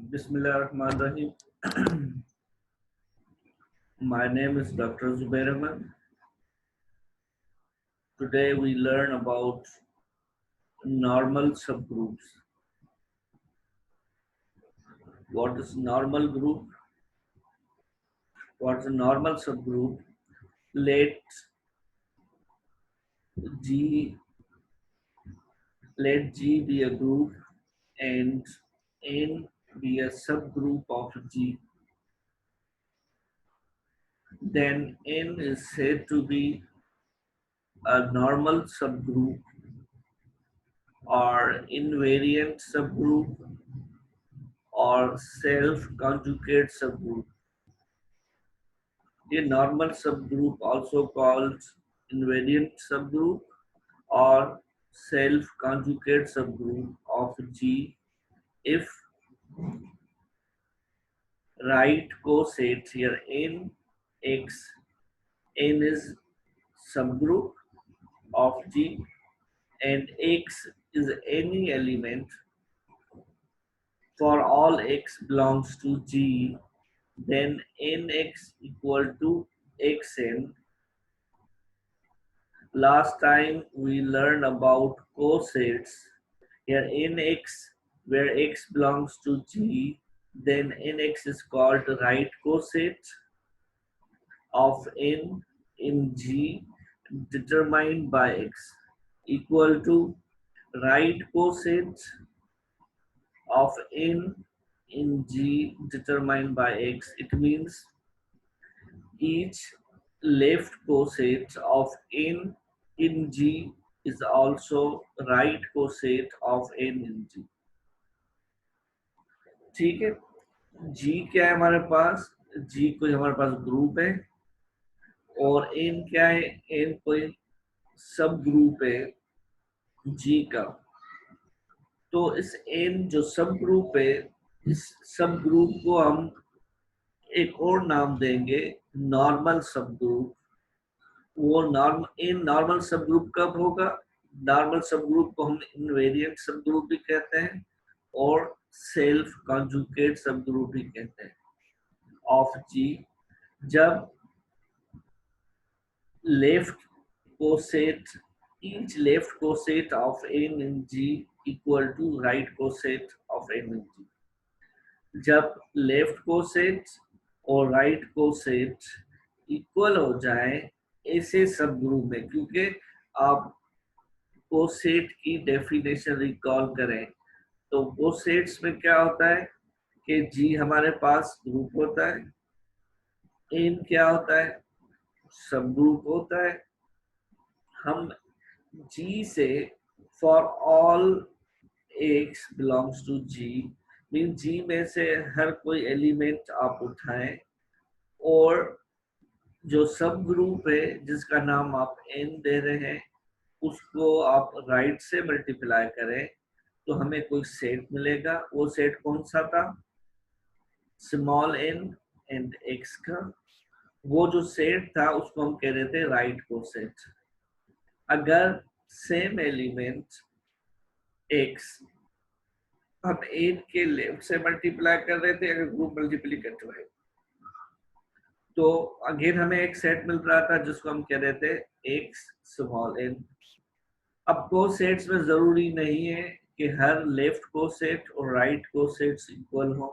Bismillahirrahmanirrahim. My name is Dr. Zubair Ahmed. Today we learn about normal subgroups. What is normal group? What is a normal subgroup? Let G be a group and N be a subgroup of G. Then N is said to be a normal subgroup or invariant subgroup or self-conjugate subgroup. A normal subgroup, also called invariant subgroup or self-conjugate subgroup of G, if right coset here n is subgroup of G and X is any element for all X belongs to G, then Nx equal to Xn. Last time we learned about cosets. Here Nx, where X belongs to G, then Nx is called right coset of N in G determined by X equal to right coset of N in G determined by X. It means each left coset of N in G is also right coset of N in G. ठीक है, G क्या है हमारे पास? G कोई हमारे पास group है और N क्या है? N कोई सब ग्रुप है G का. तो इस N जो सब ग्रुप है, इस सब ग्रुप को हम एक और नाम देंगे नॉर्मल सब ग्रुप. वो नॉर्मल सब ग्रुप कब होगा? नॉर्मल सब ग्रुप को हम इनवेरिएंट सब ग्रुप भी कहते हैं और सेल्फ कॉन्जुगेट सब ग्रुप भी कहते हैं ऑफ जी, जब left coset each left coset of n in G equal to right coset of n in G. जब लेफ्ट कोसेट और राइट कोसेट इक्वल हो जाए ऐसे सब ग्रुप में, क्योंकि आप कोसेट की डेफिनेशन रिकॉल करें तो कोसेट्स में क्या होता है कि जी हमारे पास ग्रुप होता है, एन क्या होता है? सब ग्रुप होता है. हम जी से for all X belongs to G mean G में से हर कोई एलिमेंट आप उठाएं और जो सब ग्रुप है जिसका नाम आप एन दे रहे हैं उसको आप राइट से मल्टीप्लाई करें तो हमें कोई सेट मिलेगा. वो सेट कौन सा था? स्मॉल एन एंड एक्स का. वो जो सेट था उसको हम कह रहे थे राइट कोसेट. अगर सेम एलिमेंट एक्स हम एन के लेफ्ट से मल्टीप्लाई कर रहे थे, अगर ग्रुप मल्टीप्लीकेट हुए तो अगेन हमें एक सेट मिल रहा था जिसको हम कह रहे थे एक्स स्मॉल एन. अब कोसेट्स में जरूरी नहीं है कि हर लेफ्ट कोसेट और राइट कोसेट्स इक्वल हो.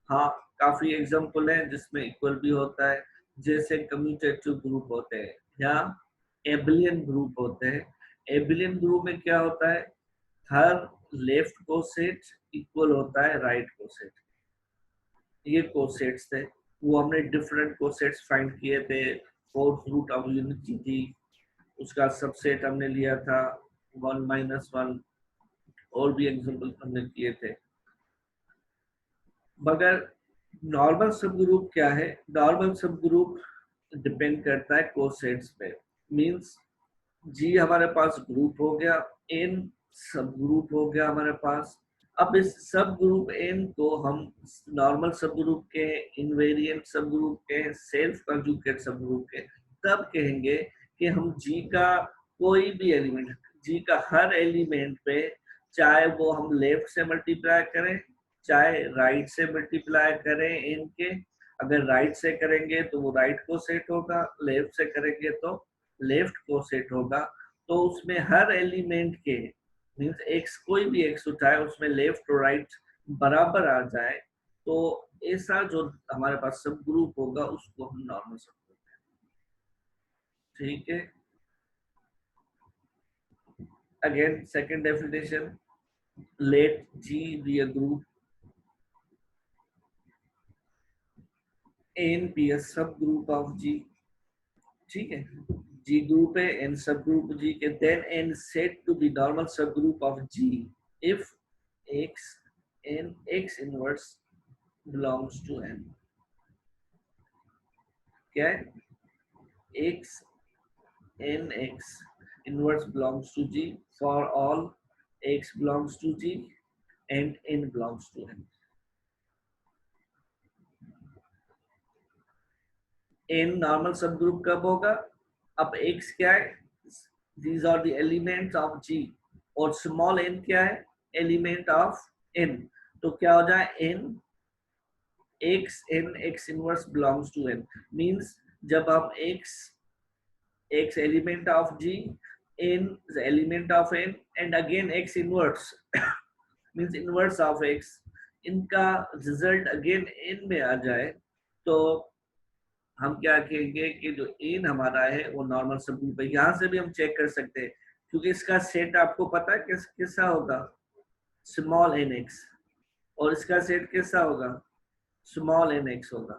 हाँ, काफी एग्जांपल है जिसमें इक्वल भी होता है, जैसे कम्यूटेटिव ग्रुप होते हैं या एबेलियन ग्रुप होते हैं. एबेलियन ग्रुप में क्या होता है? हर लेफ्ट कोसेट इक्वल होता है राइट कोसेट. ये कोसेट्स थे, वो हमने डिफरेंट कोसेट्स फाइंड किए थे. फोर्थ रूट ऑफ यूनिटी थी, उसका सबसेट हमने लिया था 1 - 1, और भी एग्जांपल हमने किए थे. मगर नॉर्मल सब ग्रुप क्या है? नॉर्मल सब ग्रुप डिपेंड करता है कोसेट्स पे. मींस जी हमारे पास ग्रुप हो गया, एन सब ग्रुप हो गया हमारे पास. अब इस सब ग्रुप एन को हम नॉर्मल सब ग्रुप के, इनवेरिएंट सब ग्रुप के, सेल्फ कंजुगेट सब ग्रुप के तब कहेंगे कि हम जी का कोई भी एलिमेंट, जी का हर एलिमेंट पे, चाहे वो हम लेफ्ट से मल्टीप्लाई करें चाहे राइट से मल्टीप्लाई करें n के, अगर राइट से करेंगे तो वो राइट को सेट होगा, लेफ्ट से करेंगे तो लेफ्ट को सेट होगा। तो उसमें हर एलिमेंट के मीन्स x, कोई भी x उठाए उसमें लेफ्ट और राइट बराबर आ जाए, तो ऐसा जो हमारे पास सब ग्रुप होगा उसको हम नॉर्मल सब ग्रुप, ठीक है। Again second definition, let G be a group n be a subgroup of G, ठीक है। G group है, n subgroup G के, then n said to be normal subgroup of G if x n x inverse belongs to n, क्या है, x n x inverse belongs to G for all x belongs to G and n belongs to n। n normal सब group कब होगा, अब x क्या है, these are the elements of G, और small n क्या है, एलिमेंट ऑफ n, तो क्या हो जाए n x n x inverse belongs to n, means जब हम x element of G, n is element of n, and again x inverse means inverse of x, इनका result again n में आ जाए, तो हम क्या कहेंगे कि जो n हमारा है वो नॉर्मल सब ग्रुप है। यहाँ से भी हम चेक कर सकते हैं क्योंकि इसका सेट आपको पता है कैसा होगा, स्मॉल एन एक्स, और इसका सेट कैसा होगा, स्मॉल एन एक्स होगा।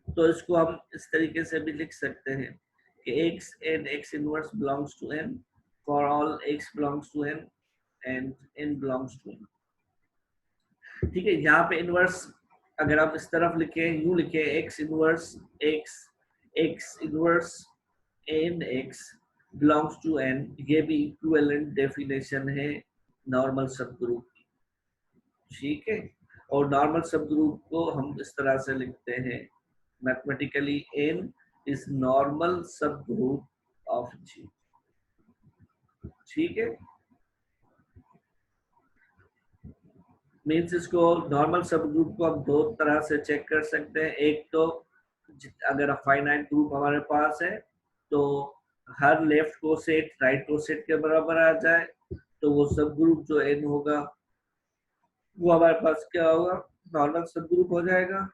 तो इसको हम इस तरीके से भी लिख सकते हैं कि x and x inverse belongs to n for all x belongs to n and n belongs to n, ठीक है। यहाँ पे इनवर्स अगर आप इस तरफ लिखे, यूं लिखे x inverse x x inverse n x belongs to n, ये भी इक्विवेलेंट डेफिनेशन है नॉर्मल सब ग्रुप की, ठीक है। और नॉर्मल सब ग्रुप को हम इस तरह से लिखते हैं mathematically, n is normal subgroup of G, ठीक है। मीन्स इसको नॉर्मल सब ग्रुप को हम दो तरह से चेक कर सकते हैं, एक तो अगर फाइनाइट ग्रुप हमारे पास है तो हर लेफ्ट को सेट राइट को सेट के बराबर आ जाए, तो वो सब ग्रुप जो n होगा वो हमारे पास क्या होगा, नॉर्मल सब ग्रुप हो जाएगा।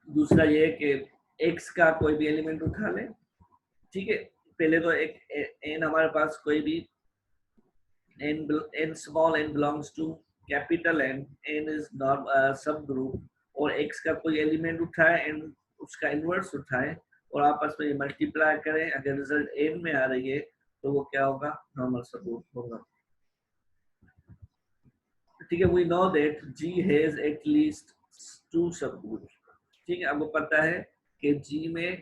दूसरा ये कि x का कोई भी एलिमेंट उठा ले, ठीक है। पहले तो एक n हमारे पास कोई भी n small n belongs to capital N, n is सब ग्रुप, और x का कोई एलिमेंट उठाए n उसका इनवर्स उठाए और आपस में मल्टीप्लाई करें, अगर रिजल्ट n में आ रही है तो वो क्या होगा, नॉर्मल सब ग्रुप होगा, ठीक है। We know that G has at least 2 सब ग्रुप, ठीक है। आपको पता है कि G में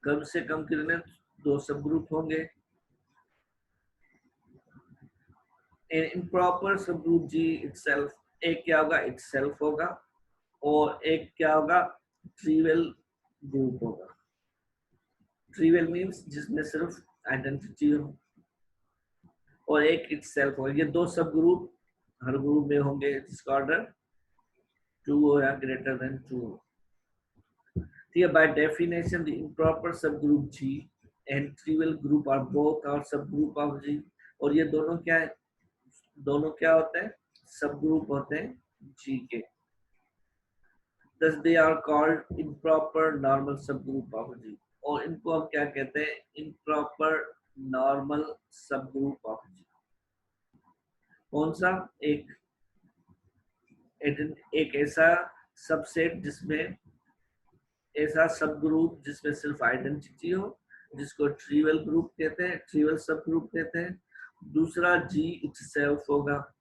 कम से कम कितने 2 सब ग्रुप होंगे। Improper subgroup G itself, एक क्या होगा, itself होगा, और एक क्या होगा, ट्रिवियल ग्रुप होगा। ट्रिवियल मींस जिसमें सिर्फ आइडेंटिटी हो, और एक itself होगा। ये दो सब ग्रुप हर ग्रुप में होंगे जिसका ऑर्डर 2 हो या ग्रेटर देन 2 हो, ठीक है। By definition the improper subgroup G and trivial group are both are subgroup of G, और ये दोनों क्या है, दोनों क्या होते हैं, सब ग्रुप होते हैं G के। Thus they are called improper normal subgroup of G, और इनको हम क्या कहते हैं, improper normal subgroup of G। कौन सा, एक ऐसा सबसेट जिसमें ऐसा सब ग्रुप जिसमें सिर्फ आइडेंटिटी हो, जिसको ट्रिवियल ग्रुप कहते हैं, ट्रिवियल सब ग्रुप कहते हैं। दूसरा G itself होगा।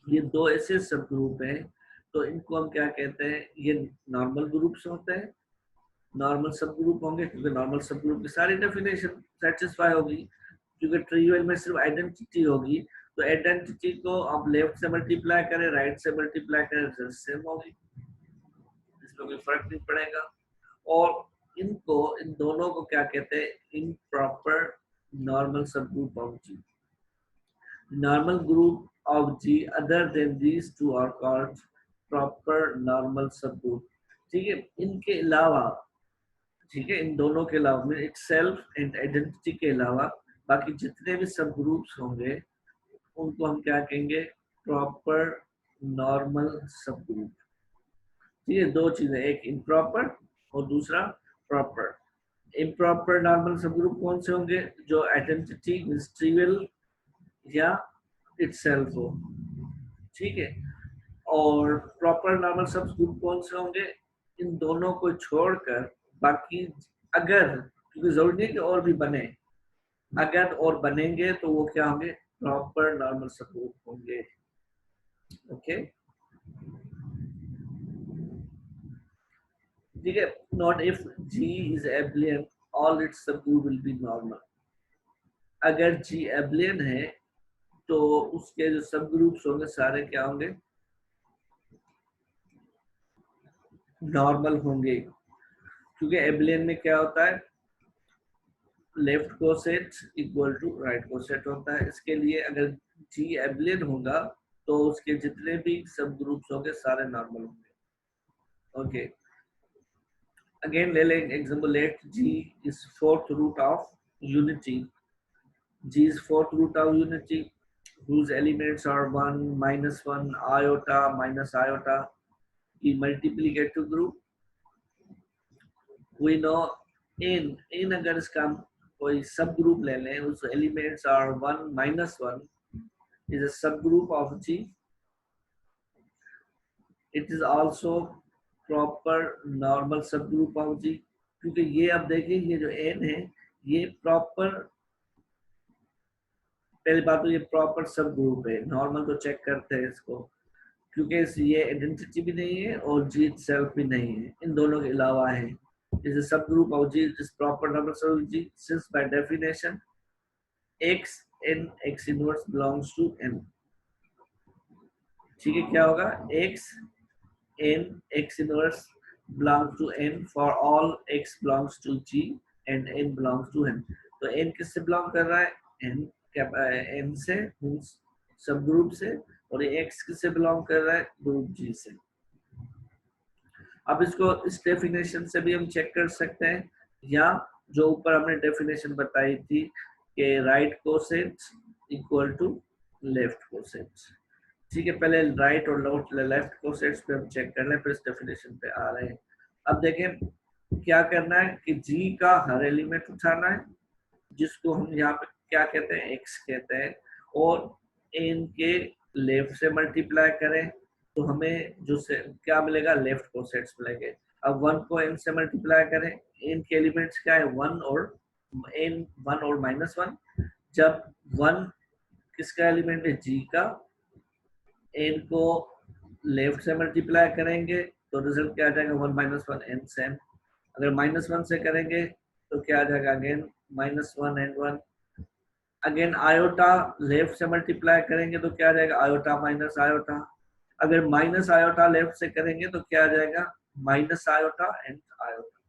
ये दो ऐसे सब ग्रुप हैं, तो इनको हम क्या कहते हैं, ये नॉर्मल ग्रुप्स होते हैं, नॉर्मल सब ग्रुप होंगे, क्योंकि नॉर्मल सब ग्रुप की सारी डेफिनेशन सेटिस्फाई होगी, क्योंकि ट्रिवियल में सिर्फ आइडेंटिटी होगी, तो आइडेंटिटी को आप लेफ्ट से मल्टीप्लाई करें राइट से मल्टीप्लाई करें रिजल्ट सेम होगी, इसमें कोई फर्क नहीं पड़ेगा। और इनको, इन दोनों को क्या कहते हैं, इम्प्रॉपर नॉर्मल सब group of G। Normal group of G other than these two are called proper normal subgroup. ठीक है, इनके अलावा, ठीक है, इन दोनों के अलावा मीन इटसेल्फ एंड आइडेंटिटी के अलावा बाकी जितने भी सब ग्रुप्स होंगे उनको हम क्या कहेंगे, प्रॉपर नॉर्मल सब ग्रुप। ठीक है, दो चीजें, एक इम्प्रॉपर और दूसरा प्रॉपर। इम्प्रॉपर नॉर्मल सब ग्रुप कौन से होंगे, जो आइडेंटिटी मींस ट्रिवियल या इटसेल्फ हो। ठीक है, और प्रॉपर नॉर्मल सब ग्रुप कौन से होंगे, इन दोनों को छोड़कर बाकी, अगर, क्योंकि जरूरी नहीं कि और भी बने, अगर और बनेंगे तो वो क्या होंगे, प्रॉपर नॉर्मल सब ग्रुप होंगे। ओके, ठीक है, not if G is abelian all its subgroup will be normal. अगर G एब्लियन है तो उसके जो सब ग्रुप्स होंगे सारे क्या होंगे, नॉर्मल होंगे। क्योंकि एब्लियन में क्या होता है, left coset equal to right coset होता है। इसके लिए अगर G एब्लियन होगा तो उसके जितने भी सब ग्रुप्स होंगे सारे नॉर्मल होंगे। ओके, अगेन ले लेंगे example, let G is fourth root of unity. G is fourth root of unity whose elements are 1, -1, iota, minus iota. The multiplicative group, we know in अगर इसका हम कोई सब ग्रुप ले लें, उस elements are 1, -1 is a subgroup of G. It is also proper normal subgroup of G, क्योंकि ये आप देखिए ये जो n है ये प्रॉपर, पहली बात तो ये प्रॉपर सब ग्रुप है। नॉर्मल तो चेक करते हैं इसको, क्योंकि ये आइडेंटिटी भी नहीं है और G itself भी नहीं है, इन दोनों के अलावा है। is a subgroup of G is proper number of G since by definition x n x inverse belongs to n। ठीक है, क्या होगा, x n x inverse belongs to n for all x belongs to G and n belongs to n। तो n किससे belong कर रहा है, n n से मींस सब ग्रुप से, और ये x किससे बिलोंग कर रहा है, ग्रुप G से। अब इसको इस डेफिनेशन से भी हम चेक कर सकते हैं, या जो ऊपर हमने डेफिनेशन बताई थी कि right coset equal to left coset. ठीक है, पहले राइट और लेफ्ट कोसेट्स पे हम चेक कर लें, फिर इस डेफिनेशन पे आ रहे हैं। अब देखें क्या करना है कि G का हर एलिमेंट उठाना है, जिसको हम यहाँ पे क्या कहते हैं, x कहते हैं, और n के लेफ्ट से मल्टीप्लाई करें तो हमें जो से क्या मिलेगा, लेफ्ट कोसेट्स मिलेंगे। अब 1 को n से मल्टीप्लाई करें, n के एलिमेंट्स क्या है, 1 और n, 1 और -1। जब 1 किसका एलिमेंट है, G का, n को लेफ्ट से मल्टीप्लाई करेंगे तो रिजल्ट क्या आ जाएगा, 1 -1 n से n। अगर -1 से करेंगे तो क्या आ जाएगा, again -1 and 1। Again iota left से मल्टीप्लाई करेंगे तो क्या आ जाएगा, आयोटा माइनस आयोटा। अगर माइनस आयोटा लेफ्ट से करेंगे तो क्या आ जाएगा, माइनस आयोटा एंड आयोटा।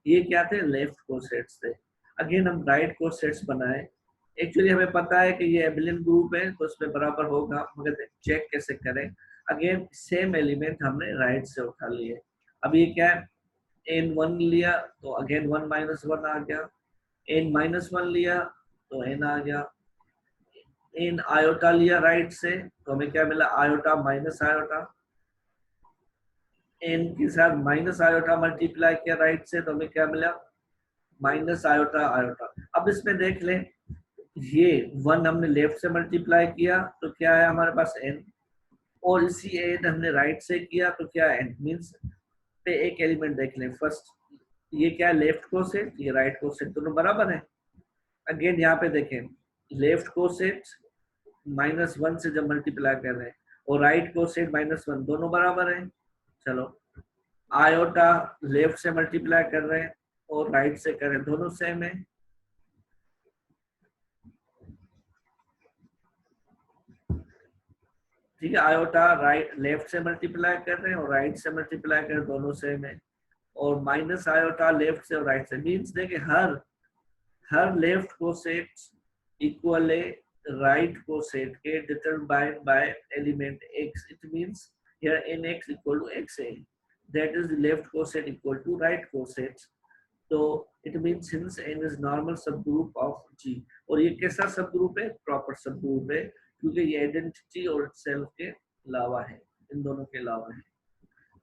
ये क्या थे, लेफ्ट कोसेट्स थे। अगेन हम राइट कोसेट्स बनाए, एक्चुअली हमें पता है कि ये एबिलियन ग्रुप है तो उसमें बराबर होगा, मगर चेक कैसे करें। अगेन सेम एलिमेंट हमने राइट से उठा लिए। अब ये क्या है, n1 लिया तो अगेन 1 -1 आ गया, n -1 लिया तो n आ गया, n आयोटा लिया राइट से तो हमें क्या मिला, आयोटा माइनस आयोटा। n के साथ माइनस आयोटा मल्टीप्लाई किया राइट से तो हमें क्या मिला, माइनस आयोटा आयोटा। अब इसमें देख लें, ये 1 हमने लेफ्ट से मल्टीप्लाई किया तो क्या है हमारे पास n, और इसी n हमने राइट से किया तो क्या है n, मींस पे एक एलिमेंट देख लें फर्स्ट, ये क्या है, लेफ्ट कोसेट, ये राइट कोसेट, दोनों बराबर है। अगेन यहाँ पे देखें, लेफ्ट कोसेट -1 से जब मल्टीप्लाई कर रहे हैं और राइट कोसेट -1, दोनों बराबर है। चलो, आयोटा लेफ्ट से मल्टीप्लाई कर रहे हैं और राइट से कर रहे हैं, दोनों सेम है। ठीक है, आयोटा राइट लेफ्ट से मल्टीप्लाई कर रहे हैं और राइट से मल्टीप्लाई कर रहे हैं, दोनों सेम है। और माइनस आयोटा लेफ्ट से और राइट से, मींस देखिए हर लेफ्ट कोसेट इक्वल है right coset A determined by element x. It means here nx equal to xa. That is left coset equal to right coset. So it means since n is normal subgroup of G. और ये कैसा subgroup है? Proper subgroup है क्योंकि ये identity और self के अलावा है, इन दोनों के अलावा है।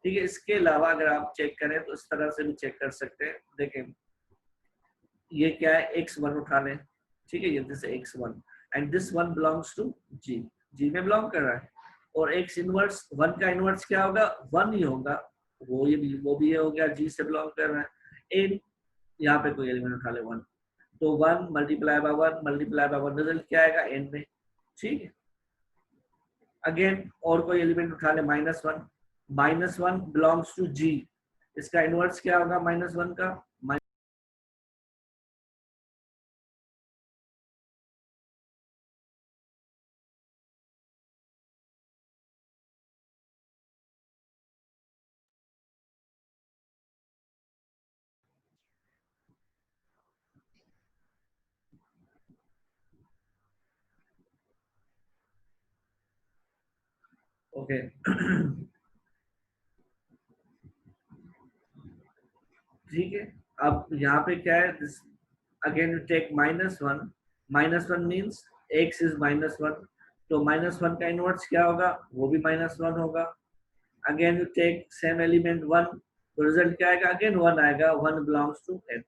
ठीक है, इसके अलावा अगर आप चेक करें तो इस तरह से भी चेक कर सकते हैं। देखें ये क्या है, x1 उठा लें, ठीक है, ये this x1 and this one belongs to G, G में बिलोंग कर रहा है। और x इनवर्स 1 का इनवर्स क्या होगा? 1 ही होगा, वो भी ये हो गया, G से बिलोंग कर रहा है। इन यहाँ पे कोई एलिमेंट उठा ले 1, तो 1 multiply by 1 multiply by 1 result क्या आएगा? n में। ठीक है, अगेन और कोई एलिमेंट उठा ले -1, -1 बिलोंग्स टू G, इसका इनवर्स क्या होगा -1 का? ओके ठीक है, अब यहाँ पे क्या है? Again you take -1, -1 means x is -1, तो -1 का इनवर्स क्या होगा? वो भी -1 होगा। Again you take same element 1, तो रिजल्ट क्या आएगा? अगेन 1 आएगा, 1 बिलोंग्स टू n।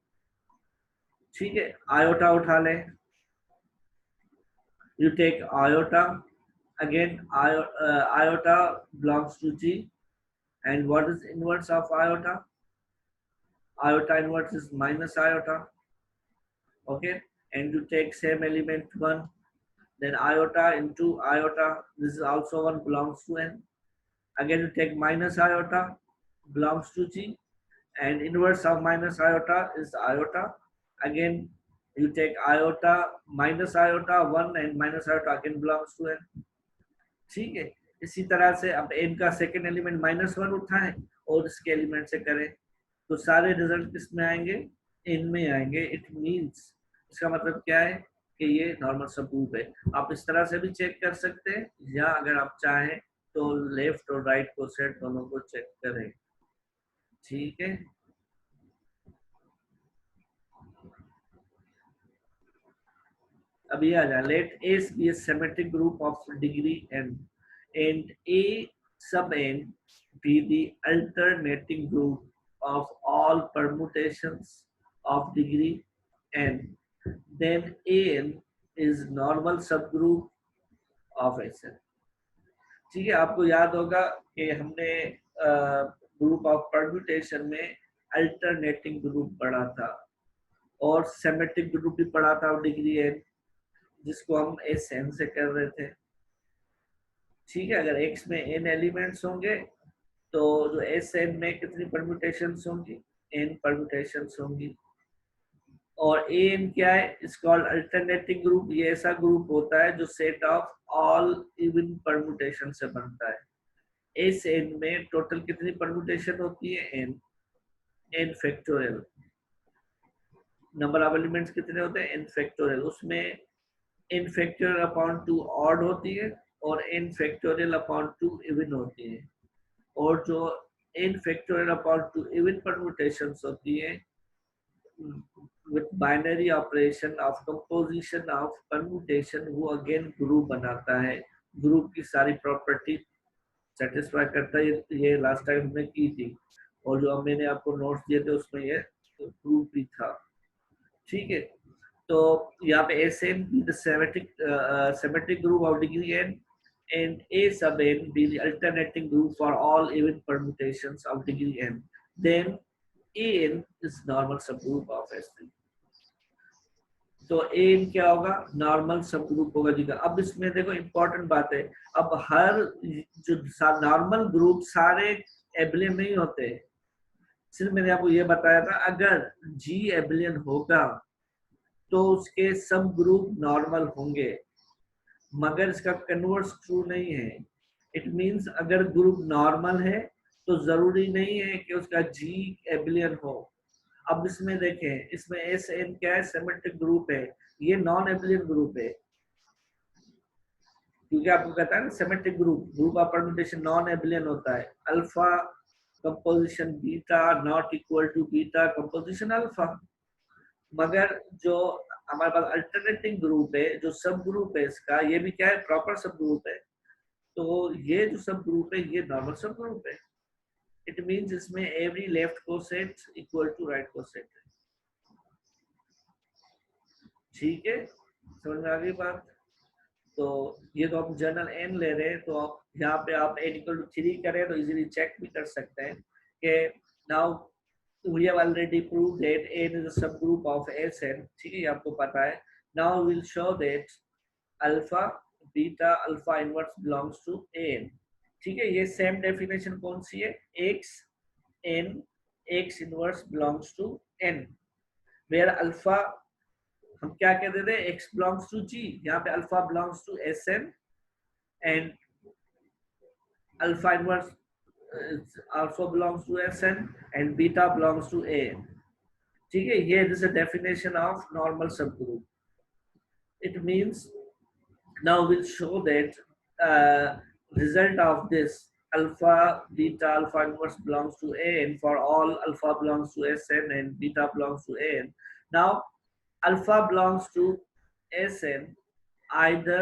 ठीक है, आयोटा उठा लें, you take iota, again iota belongs to G, and what is inverse of iota? Iota inverse is minus iota, okay, and you take same element 1, then iota into iota, this is also 1 belongs to n. Again you take minus iota belongs to G, and inverse of minus iota is iota. Again you take iota minus iota 1, and minus iota again belongs to n. ठीक है, इसी तरह से अब n का second element -1 उठाएं और इसके एलिमेंट से करें तो सारे रिजल्ट किस में आएंगे? n में आएंगे। इट मींस इसका मतलब क्या है कि ये नॉर्मल सबग्रुप है। आप इस तरह से भी चेक कर सकते हैं, या अगर आप चाहें तो लेफ्ट और राइट को सेट दोनों को चेक करें। ठीक है, अभी आ जाए, late S be a symmetric group of degree n and A sub n be the alternating group of all permutations of degree n, then an is normal subgroup of Sn। ठीक है, आपको याद होगा कि हमने ग्रुप ऑफ परम्यूटेशन में alternating group पढ़ा था और सिमेट्रिक ग्रुप भी पढ़ा था डिग्री n, जिसको हम Sn से कर रहे थे। ठीक है, अगर x में n एलिमेंट्स होंगे तो जो Sn में कितनी परम्यूटेशंस होंगी? n परम्यूटेशंस होंगी। और An क्या है? Is called alternating group. ये ऐसा ग्रुप होता है जो set of all even permutation से बनता है। Sn में टोटल कितनी परम्यूटेशन होती है? n, n factorial. Number of elements कितने होते हैं? n factorial. उसमें n फैक्टोरियल अपॉन 2 ऑड होती है और n फैक्टोरियल अपॉन 2 इवन होती है। और जो n factorial upon 2 even permutations होती है with binary operation of composition of permutation, वो अगेन ग्रुप बनाता है। ग्रुप की सारी प्रॉपर्टी सेटिस्फाई करता है। ये लास्ट टाइम हमने की थी और जो मैंने आपको नोट्स दिए थे उसमें ये ग्रुप भी था। ठीक है, तो यहाँ पे Sn be the symmetric group of degree n and A sub n be the alternating group for all even permutations of degree n, then An is normal subgroup of S3। तो An क्या होगा? Normal subgroup होगा जी का। अब इसमें देखो important बात है, अब हर जो नॉर्मल ग्रुप सारे एबलियन नहीं होते। सिर्फ मैंने आपको ये बताया था अगर G एबलियन होगा तो उसके सब ग्रुप नॉर्मल होंगे, मगर इसका कन्वर्स ट्रू नहीं है। इट मींस अगर ग्रुप नॉर्मल है तो जरूरी नहीं है कि उसका G एबलियन हो। अब इसमें देखें, इसमें Sn क्या है? सिमेट्रिक ग्रुप है, ये नॉन एबलियन ग्रुप है। क्योंकि आपको कहता है ना symmetric group of permutation non abelian होता है, alpha composition beta not equal to beta composition alpha. मगर जो हमारे पास अल्टरनेटिंग ग्रुप है, जो सब ग्रुप है इसका, ये भी क्या है, प्रॉपर सब ग्रुप है। तो ये जो सब ग्रुप है ये नॉर्मल सब ग्रुप है। इट मींस इसमें every left coset equal to right coset है। ठीक है, समझ में आ गई बात। तो ये तो हम जनरल एन ले रहे हैं, तो यहाँ पे आप n इक्वल टू 3 करें तो इजीली चेक भी कर सकते हैं कि now we have already proved that n is a subgroup of Sn। ठीक है, ये आपको पता है। now we'll show that alpha beta alpha inverse belongs to an। ठीक है, ये सेम डेफिनेशन कौन सी है, x n x inverse belongs to n, where alpha हम क्या कहते थे, x belongs to g, यहाँ पे alpha belongs to Sn and alpha inverse also belongs to Sn and beta belongs to An। ठीक है, ये this a definition of normal subgroup. It means now we'll show that result of this alpha beta alpha inverse belongs to An for all alpha belongs to Sn and beta belongs to An। now alpha belongs to Sn, either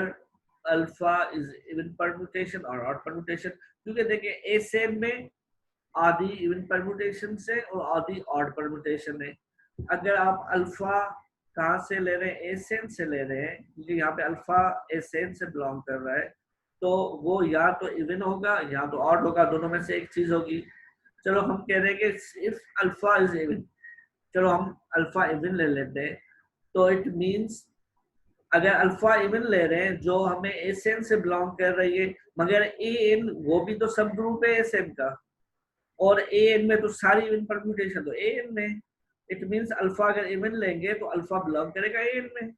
alpha is even permutation or odd permutation। क्योंकि देखिए Sn में आधी even permutation से और आधी odd permutation है। अगर आप अल्फा कहाँ से ले रहे हैं, एसेन से ले रहे हैं, क्योंकि यहाँ पे अल्फा एसेन से बिलोंग कर रहा है, तो वो या तो इवन होगा या तो ऑड होगा, दोनों में से एक चीज होगी। चलो हम कह रहे हैं कि इफ अल्फा इज इवन, चलो हम अल्फा इवन ले लेते हैं। तो इट मींस अगर अल्फा इवन ले रहे हैं जो हमें एसेन से बिलोंग कर रही है, मगर ए एन वो भी तो सब ग्रुप है एसेन का, और ए एन में तो सारी इवन परम्यूटेशन तो ए एन में। इट मींस अल्फा अगर इवन लेंगे तो अल्फा बिलोंग करेगा ए एन में,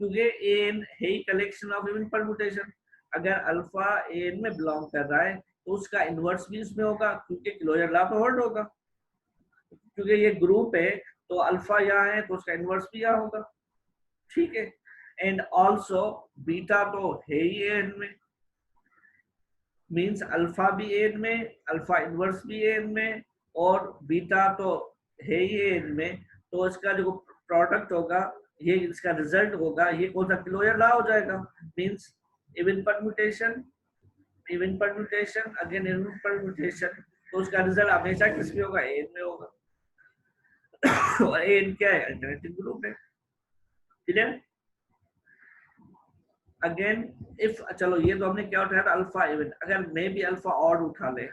क्योंकि ए एन है ही कलेक्शन ऑफ इवन परम्यूटेशन। अगर अल्फा ए एन में बिलोंग कर रहा है तो उसका इनवर्स भी इसमें होगा, क्योंकि क्लोजर लॉ तो होल्ड होगा। क्योंकि ये ग्रुप है तो अल्फा यहाँ है तो उसका इनवर्स भी यहाँ होगा। ठीक है, एंड ऑल्सो बीटा तो है ही ए एन में, मींस अल्फा भी एन में, अल्फा इनवर्स भी एन में, और बीटा तो है ही एन में। तो इसका जो प्रोडक्ट होगा, ये इसका रिजल्ट होगा, ये कौन सा क्लोजर लॉ हो जाएगा, means even permutation again even permutation. तो उसका रिजल्ट हमेशा किस में होगा, एन में होगा। और एन क्या है, अल्टरनेटिव ग्रुप है। क्लियर। अगेन इफ, चलो ये तो हमने क्या उठाया था, अल्फा इवन। अगर मे भी अल्फा ऑड उठा ले,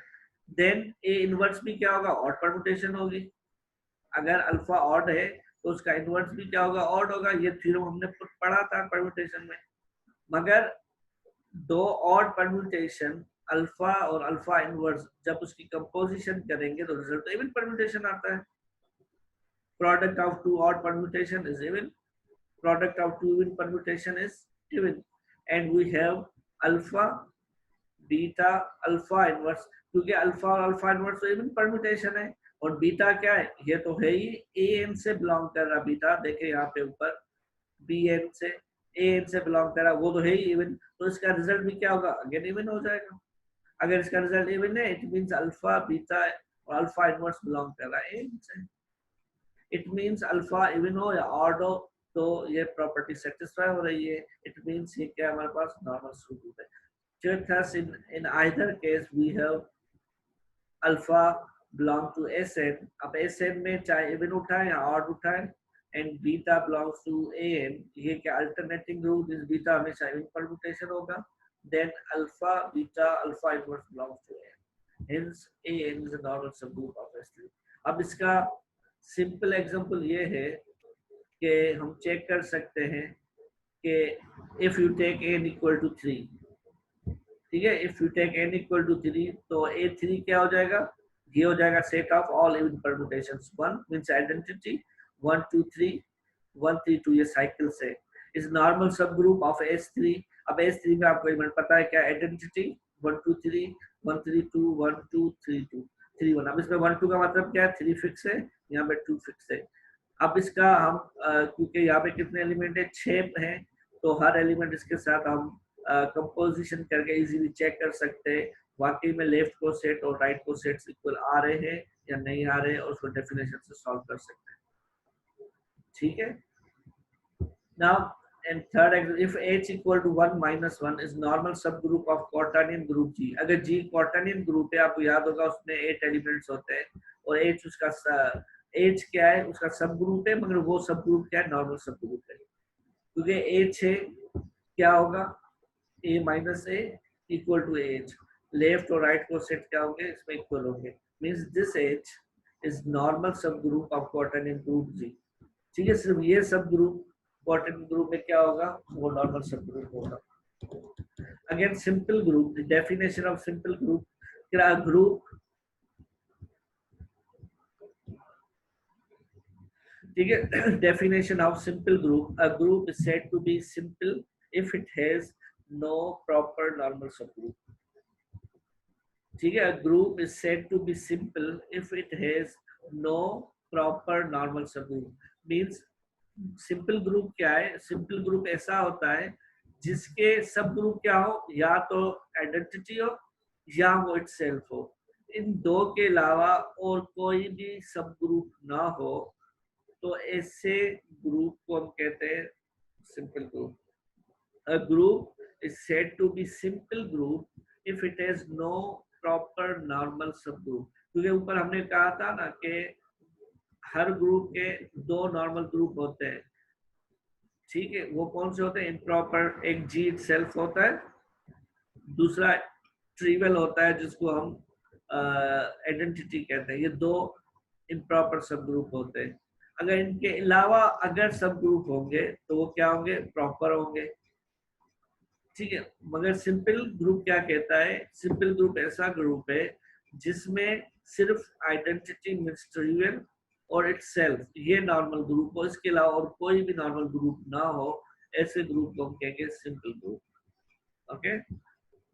देन ए इनवर्स भी क्या होगा, ऑड परम्यूटेशन होगी। अगर अल्फा ऑड है तो उसका इनवर्स भी क्या होगा, ऑड होगा। ये थ्योरम हमने पढ़ा था परम्यूटेशन में। मगर दो ऑड परम्यूटेशन अल्फा और अल्फा इनवर्स जब उसकी कंपोजिशन करेंगे तो रिजल्ट इवन परम्यूटेशन आता है। Product of two odd permutation is even, product of two even permutation is even, and we have alpha beta alpha inverse, क्योंकि अल्फा और alpha inverse तो इवन परम्यूटेशन है। और बीटा क्या है, ये तो है ही ए एन से बिलोंग कर रहा बीटा, देखे यहाँ पे ऊपर बी एन से ए एन से बिलोंग कर रहा, वो तो है ही इवन। तो इसका रिजल्ट भी क्या होगा, अगेन इवन हो जाएगा। अगर इसका रिजल्ट इवन है, इट मींस अल्फा बीटा और अल्फा इनवर्स बिलोंग कर रहा है ए एन से। इट मींस अल्फा इवन हो या ऑड हो तो ये प्रॉपर्टी सेटिस्फाई हो रही है। इट मींस ये क्या हमारे पास नॉर्मल सबग्रुप है। Thus in either case we have alpha belong to Sn। अब Sn में चाहे इवन उठाए या ऑड उठाए, and beta belongs to An। ये क्या अल्टरनेटिंग ग्रुप, इस बीटा हमेशा इवन परम्यूटेशन होगा। Then alpha beta alpha inverse belongs to An, hence An is a normal subgroup of S3। अब इसका सिंपल एग्जांपल ये है कि हम चेक कर सकते हैं कि if you take n equal to 3, ठीक है, if you take n equal to 3 तो A3 क्या हो जाएगा, ये हो जाएगा set of all even permutations. 1 means identity, 1 2 3 1 3 2 ये साइकिल से इज नॉर्मल सब ग्रुप ऑफ S3। अब S3 में आपको इवन पता है क्या, आइडेंटिटी 1 2 3 1 3 2 1 2 3 2 3 1। अब इसमें 1 2 का मतलब क्या है, 3 फिक्स है, यहाँ पे 2 फिक्स है। अब इसका हम क्योंकि यहाँ पे कितने एलिमेंट है, 6 हैं, तो हर एलिमेंट इसके साथ हम कंपोजिशन करके इजीली चेक कर सकते हैं वाकई में लेफ्ट को सेट और राइट को सेट इक्वल आ रहे हैं या नहीं आ रहे हैं, और उसको डेफिनेशन से सॉल्व कर सकते हैं। ठीक है। Now, and third example, if H equal to 1 minus 1 is normal subgroup of quaternion group G. अगर G quaternion group है, आपको याद होगा उसमें 8 एलिमेंट्स होते हैं और H उसका H क्या है, उसका सब ग्रुप है, मगर वो सब ग्रुप क्या है, नॉर्मल सब ग्रुप है, क्योंकि H है क्या होगा, A minus A equal to H, left और राइट को सेट क्या होंगे, इसमें इक्वल होंगे, means this H is normal सब group of quaternion group G। ठीक है, सिर्फ ये सब ग्रुप क्वाटर्नियन ग्रुप में क्या होगा, वो नॉर्मल सब ग्रुप होगा। Again simple group, the definition of simple group, group, ठीक है, definition of simple group, a group is said to be simple if it has no proper normal सब ग्रुप। ठीक है, a group is said to be simple if it has no proper normal subgroup। means simple group क्या है, simple group ऐसा होता है जिसके सब ग्रुप क्या हो, या तो आइडेंटिटी हो या वो इटसेल्फ हो, इन दो के अलावा और कोई भी सब ग्रुप ना हो, तो ऐसे ग्रुप को हम कहते हैं simple group. A group is said to be simple group if it has no proper normal subgroup। क्योंकि ऊपर हमने कहा था ना कि हर ग्रुप के दो नॉर्मल ग्रुप होते हैं। ठीक है, वो कौन से होते हैं, इम्प्रॉपर, एक जी इटसेल्फ होता है, दूसरा ट्रिवियल होता है जिसको हम आइडेंटिटी कहते हैं। ये दो इम्प्रॉपर सब ग्रुप होते हैं। अगर इनके अलावा अगर सब ग्रुप होंगे तो वो क्या होंगे, प्रॉपर होंगे। ठीक है, मगर सिंपल ग्रुप क्या कहता है, सिंपल ग्रुप ऐसा ग्रुप है जिसमें सिर्फ आइडेंटिटी मींस ट्रिवियल और इटसेल्फ ये नॉर्मल ग्रुप हो, इसके अलावा और कोई भी नॉर्मल ग्रुप ना हो, ऐसे ग्रुप को हम कहेंगे simple group. Okay,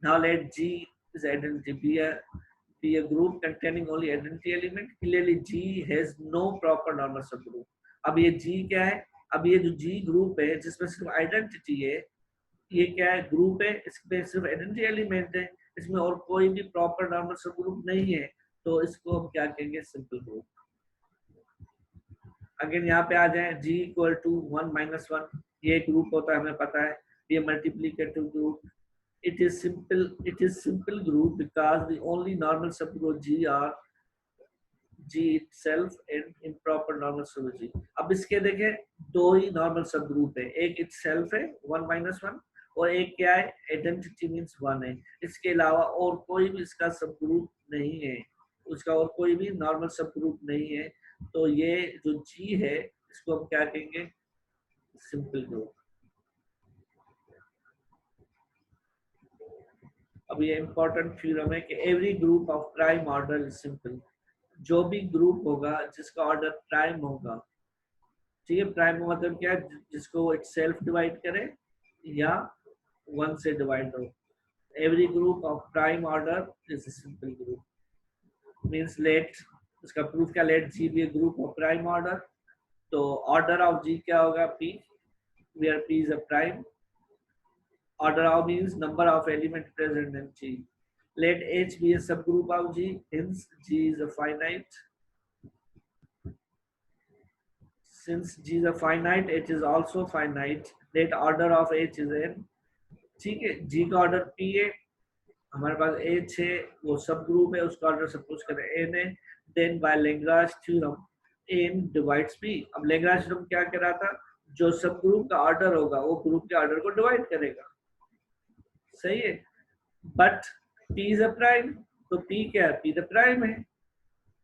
now let G is identity be a group containing only identity element, clearly G has no proper normal subgroup। अब ये G क्या है, अब ये जो G ग्रुप है जिसमें सिर्फ आइडेंटिटी है, ये क्या है, ग्रुप है, इसमें सिर्फ आइडेंटिटी एलिमेंट है, इसमें और कोई भी प्रॉपर नॉर्मल सब ग्रुप नहीं है, तो इसको हम क्या कहेंगे, सिंपल ग्रुप। अगेन यहाँ पे आ जाए, G इक्वल टू 1 माइनस 1, ये ग्रुप होता है, हमें पता है, ये multiplicative group. it is simple group because the only normal subgroup G itself and improper normal subgroup G। अब इसके देखें, दो ही नॉर्मल सब ग्रुप है, एक itself है 1 माइनस 1 और एक क्या है, आइडेंटिटी मींस 1 है, इसके अलावा और कोई भी इसका सब ग्रुप नहीं है, उसका और कोई भी नॉर्मल सब ग्रुप नहीं है, तो ये जो G है इसको हम क्या कहेंगे, सिंपल ग्रुप। अब ये इंपॉर्टेंट थ्योरम है कि every group of prime order is simple. जो भी ग्रुप होगा जिसका ऑर्डर प्राइम होगा, ठीक है, प्राइम मतलब क्या है, जिसको वो इटसेल्फ डिवाइड करे या 1 से डिवाइड हो, every group of prime order is a simple group. Means let, इसका प्रूफ क्या, let G be a group of prime order, तो ऑर्डर ऑफ G क्या होगा, P, where P is a prime. Order of means number of element present in G. Let H be a subgroup of G, hence G is a finite. Since G is a finite, H is also finite. Let order of H is n। ठीक है, G का order P है, हमारे पास H है, वो सब group है, उसका ऑर्डर सपोज करें n है। Then by Lagrange theorem, n divides P। अब Lagrange theorem क्या कह रहा था, जो सब ग्रुप का ऑर्डर होगा वो ग्रुप के ऑर्डर को डिवाइड करेगा, सही है, but P is a prime, तो P क्या है, P द प्राइम है,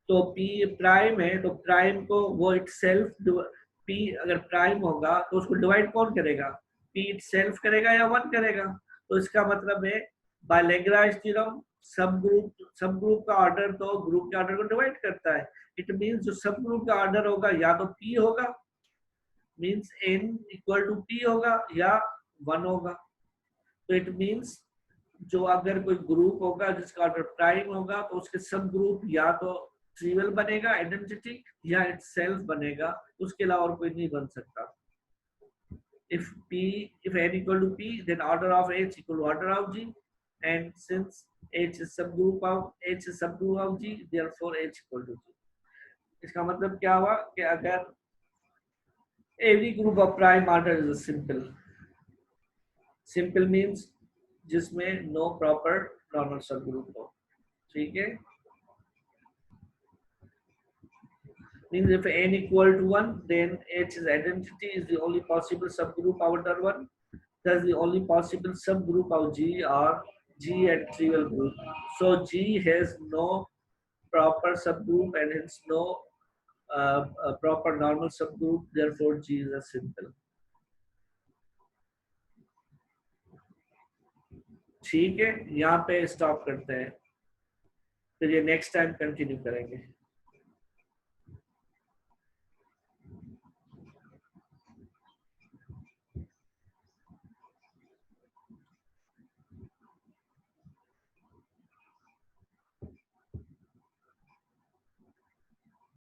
तो P प्राइम है, तो प्राइम को वो इटसेल्फ, P अगर प्राइम होगा तो उसको डिवाइड कौन करेगा, P इटसेल्फ करेगा या 1 करेगा। तो इसका मतलब है बाय लैग्रांज थ्योरम सब ग्रुप का ऑर्डर तो ग्रुप के ऑर्डर को डिवाइड करता है। इट मींस जो सब ग्रुप का ऑर्डर होगा या तो P होगा, means n equal to P होगा, या 1 होगा। तो इट मींस जो अगर कोई ग्रुप होगा जिसका ऑर्डर प्राइम होगा तो उसके सब ग्रुप या तो ट्रिवियल बनेगा आइडेंटिटी या इटसेल्फ बनेगा, उसके अलावा और कोई नहीं बन सकता। if n equal to p, then order of h equal to order of g, and since h is subgroup of g, therefore h equal to g. इसका मतलब क्या हुआ कि अगर every group of prime order is simple means जिसमें no proper normal subgroup हो, ठीक है, means if n equal to 1, then h's identity is the only possible subgroup order 1. Thus the only possible subgroup of G are G and trivial group. So G has no proper subgroup and hence no proper normal subgroup. Therefore G is a simple. ठीक है, यहाँ पे stop करते हैं, फिर ये next time continue करेंगे.